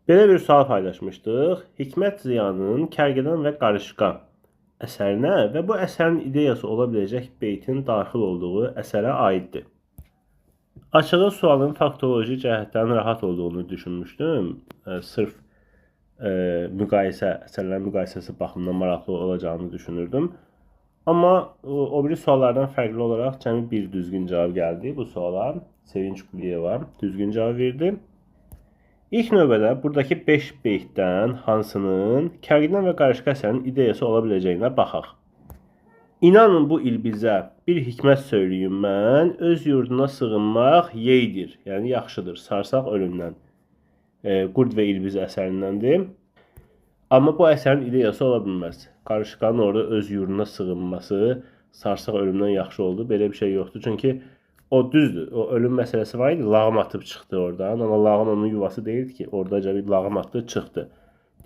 Belə bir sual paylaşmışdıq. Hikmət Ziyanın Kərgədan və Qarışqa əsərinə və bu əsərin ideyası ola biləcək beytin daxil olduğu əsərə aiddir. Açığı sualın faktoloji cəhətdən rahat olduğunu düşünmüşdüm. Sırf əsərlərin müqayisəsi baxımından maraqlı olacağını düşünürdüm. Amma o biri suallardan fərqli olaraq cəmi bir düzgün cavab gəldi bu suala. Sevinç Quliyeva düzgün cavab verdi. İlk növbədə buradakı 5 beytdən hansının Kərgədan və Qarışqa əsərinin ideyası ola biləcəyinə baxaq. İnanın bu il bizə bir hikmət söyləyim mən, öz yurduna sığınmaq yeydir, yəni yaxşıdır, sarsaq ölümdən. Qurd və İlbiz əsərindəndir. Amma bu əsərin ideyası ola bilməz. Qarışqanın orada öz yurduna sığınması sarsaq ölümdən yaxşı oldu. Belə bir şey yoxdur. Çünki o düzdür. O ölüm məsələsi var idi. Lağım atıb çıxdı oradan. Amma lağım onun yuvası deyildi ki. Oradaca bir lağım atdı, çıxdı.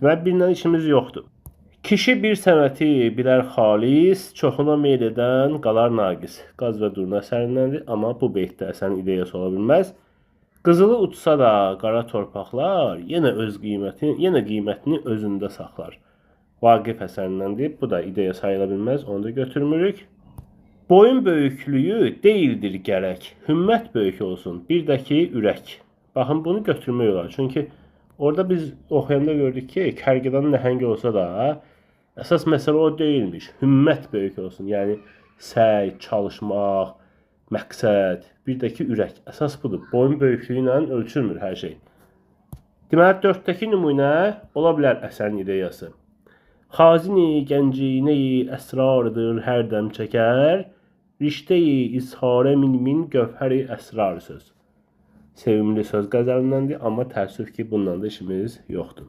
Deməli, birindən işimiz yoxdur. Kişi bir sənəti bilər xalis, çoxuna meyl edən qalar naqis. Qaz və Durna əsərindəndir. Amma bu beytdə əsərin ideyası ola bilməz. Qızılı uçsa da qara torpaqlar yenə qiymətini özündə saxlar. Vaqif əsərindəndir. Bu da ideya sayıla bilməz. Onu da götürmürük. Boyun böyüklüyü deyildir gərək. Hümmət böyük olsun. Bir də ki, ürək. Baxın, bunu götürmək olar. Çünki orada biz oxuyanda gördük ki, Kərgədan nəhəng olsa da əsas məsələ o deyilmiş. Hümmət böyük olsun. Yəni səy, çalışmaq, məqsəd, bir də ki, ürək. Əsas budur. Boyun böyüklüyü ilə ölçülmür hər şey. Deməli, 4-dəki nümunə ola bilər əsərin ideyası. Xazini gəncini əsrardır hər dəm çəkər, riştəyi izharə min gövhəri əsrar söz. Sevimli söz qəzəlindəndir, amma təəssüf ki, bundan da işimiz yoxdur.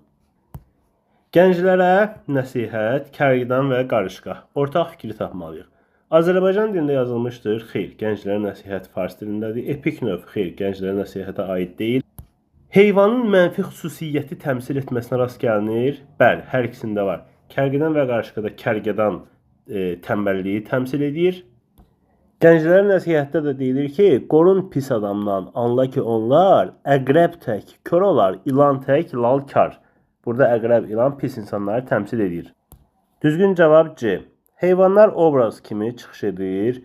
Gənclərə nəsihət, Kərgədan və Qarışqa. Ortaq fikri tapmalıyıq. Azərbaycan dilində yazılmışdır. Xeyr, gənclərə nəsihət fars dilindədir. Epik növ, xeyr, gənclərə nəsihətə aid deyil. Heyvanın mənfi xüsusiyyəti təmsil etməsinə rast gəlinir. Bəli, hər ikisində var. Kərgədan və Qarışqada Kərgədan tənbəlliyi təmsil edir. Gənclərə nəsihətdə də deyilir ki, qorun pis adamdan, anla ki onlar əqrəb tək kör olar, ilan tək lal kar. Burada əqrəb, ilan pis insanları təmsil edir. Düzgün cavab C. Heyvanlar obraz kimi çıxış edir.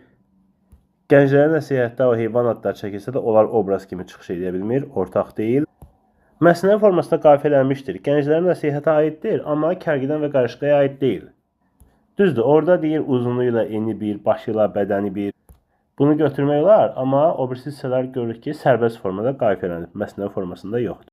Gənclərə nəsihətdə o heyvan adları çəkilsə də onlar obraz kimi çıxış edə bilmir, ortaq deyil. Məsnəvi formasında qafiyələnmişdir. Gənclərə nəsihətə aiddir, amma Kərgədan və Qarışqaya aid deyil. Düzdür, orada deyir uzunu ilə eni bir, başı ilə bədəni bir. Bunu götürmək olar, amma o birisi hissələr görürük ki, sərbəst formada qafiyələnib, məsnəvi formasında yoxdur.